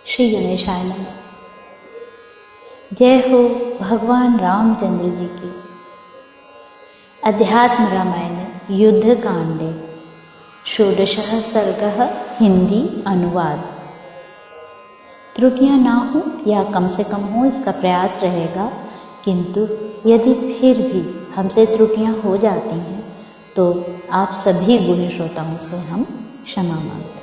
श्री गणेशाय नमः। जय हो भगवान रामचंद्र जी की। अध्यात्म रामायण युद्ध कांडे षोडशः सर्गः हिंदी अनुवाद। त्रुटियां ना हो या कम से कम हो इसका प्रयास रहेगा, किंतु यदि फिर भी हमसे त्रुटियां हो जाती हैं तो आप सभी गुणी श्रोताओं से हम क्षमा मांगते हैं।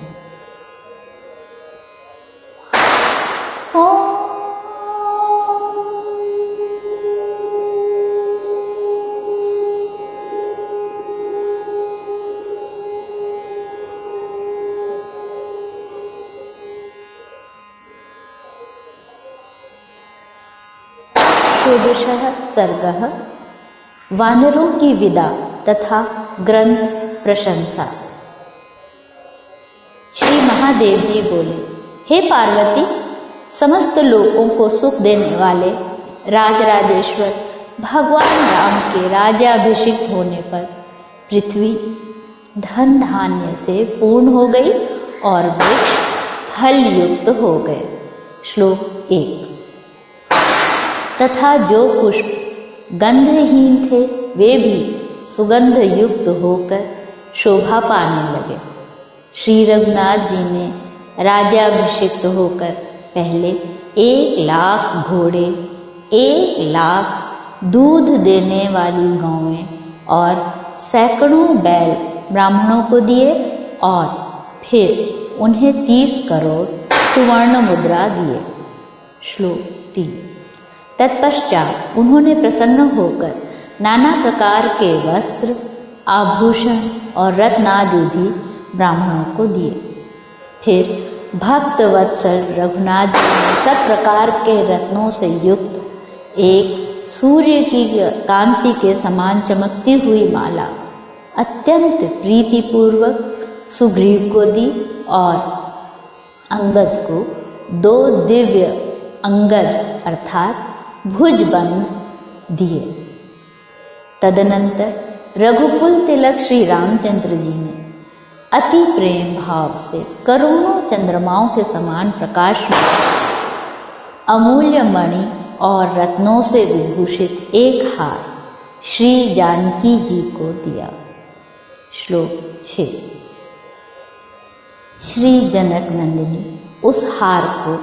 षोडशः सर्गः वानरों की विदा तथा ग्रंथ प्रशंसा। श्री महादेव जी बोले, हे पार्वती, समस्त लोकों को सुख देने वाले राजराजेश्वर भगवान राम के राज्याभिषिक्त होने पर पृथ्वी धन धान्य से पूर्ण हो गई और वृक्ष फल युक्त हो गए। श्लोक 1। तथा जो पुष्प गंधहीन थे वे भी सुगंध युक्त होकर शोभा पाने लगे। श्री रघुनाथ जी ने राज्याभिषिक्त होकर पहले 1,00,000 घोड़े, 1,00,000 दूध देने वाली गौएं और सैकड़ों बैल ब्राह्मणों को दिए और फिर उन्हें 30 करोड़ सुवर्ण मुद्रा दिए। श्लोक 3। तत्पश्चात उन्होंने प्रसन्न होकर नाना प्रकार के वस्त्र, आभूषण और रत्नादि भी ब्राह्मणों को दिए। फिर भक्त वत्सल रघुनाथ जी ने सब प्रकार के रत्नों से युक्त एक सूर्य की कांति के समान चमकती हुई माला अत्यंत प्रीतिपूर्वक सुग्रीव को दी और अंगद को 2 दिव्य अंगद अर्थात भुजबंद दिए। तदनंतर रघुकुल तिलक श्री रामचंद्र जी ने अति प्रेम भाव से करोड़ों चंद्रमाओं के समान प्रकाश में अमूल्य मणि और रत्नों से विभूषित एक हार श्री जानकी जी को दिया। श्लोक 6। श्री जनक नंदिनी उस हार को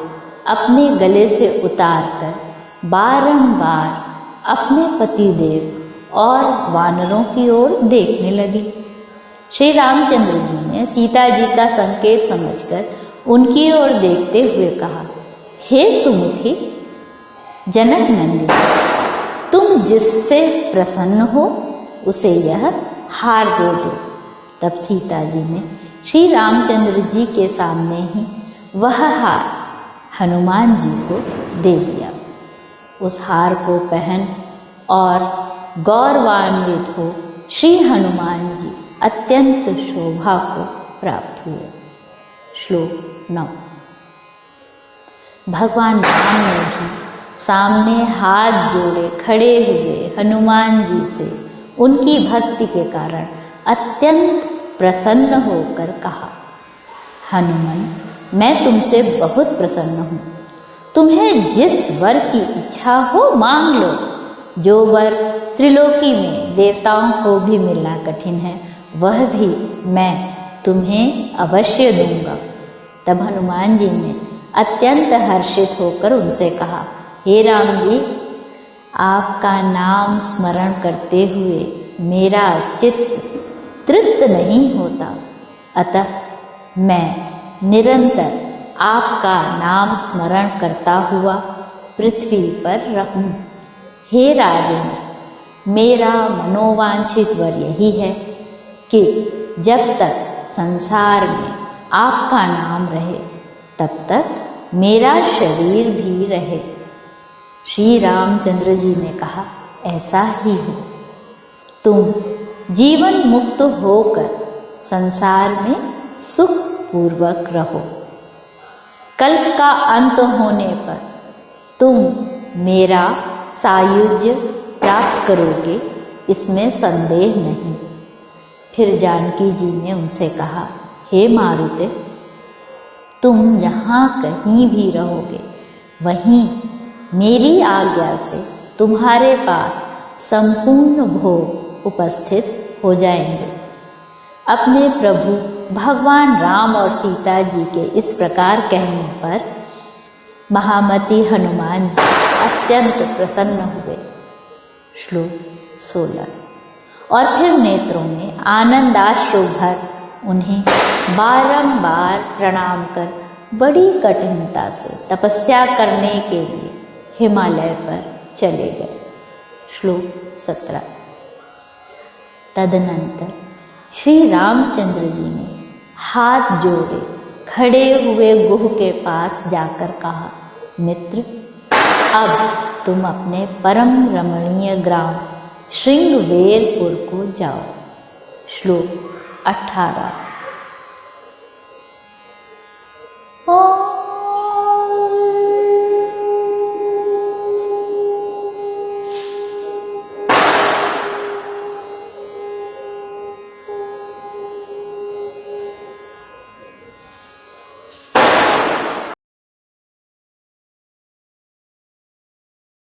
अपने गले से उतारकर बारंबार अपने पतिदेव और वानरों की ओर देखने लगी। श्री रामचंद्र जी ने सीता जी का संकेत समझकर उनकी ओर देखते हुए कहा, हे सुमुखी जनक नंदिनी, तुम जिससे प्रसन्न हो उसे यह हार दे दो। तब सीता जी ने श्री रामचंद्र जी के सामने ही वह हार हनुमान जी को दे दिया। उस हार को पहन और गौरवान्वित हो श्री हनुमान जी अत्यंत शोभा को प्राप्त हुए। श्लोक 9। भगवान राम ने भी सामने हाथ जोड़े खड़े हुए हनुमान जी से उनकी भक्ति के कारण अत्यंत प्रसन्न होकर कहा, हनुमान, मैं तुमसे बहुत प्रसन्न हूँ। तुम्हें जिस वर की इच्छा हो मांग लो। जो वर त्रिलोकी में देवताओं को भी मिलना कठिन है वह भी मैं तुम्हें अवश्य दूंगा। तब हनुमान जी ने अत्यंत हर्षित होकर उनसे कहा, हे राम जी, आपका नाम स्मरण करते हुए मेरा चित्त तृप्त नहीं होता, अतः मैं निरंतर आपका नाम स्मरण करता हुआ पृथ्वी पर रहूं। हे राजेंद्र, मेरा मनोवांछित वर यही है कि जब तक संसार में आपका नाम रहे तब तक मेरा शरीर भी रहे। श्री रामचंद्र जी ने कहा, ऐसा ही हो। तुम जीवन मुक्त होकर संसार में सुख पूर्वक रहो। कल्प का अंत होने पर तुम मेरा सायुज्य प्राप्त करोगे, इसमें संदेह नहीं। फिर जानकी जी ने उनसे कहा, हे मारुते, तुम जहाँ कहीं भी रहोगे वहीं मेरी आज्ञा से तुम्हारे पास संपूर्ण भोग उपस्थित हो जाएंगे। अपने प्रभु भगवान राम और सीता जी के इस प्रकार कहने पर महामती हनुमान जी अत्यंत प्रसन्न हुए। श्लोक 16। और फिर नेत्रों में आनंदाश्रु भर उन्हें बारंबार प्रणाम कर बड़ी कठिनता से तपस्या करने के लिए हिमालय पर चले गए। श्लोक 17। तदनंतर श्री रामचंद्र जी ने हाथ जोड़े खड़े हुए गुह के पास जाकर कहा, मित्र, अब तुम अपने परम रमणीय ग्राम श्रृंगवेरपुर को जाओ। श्लोक 18।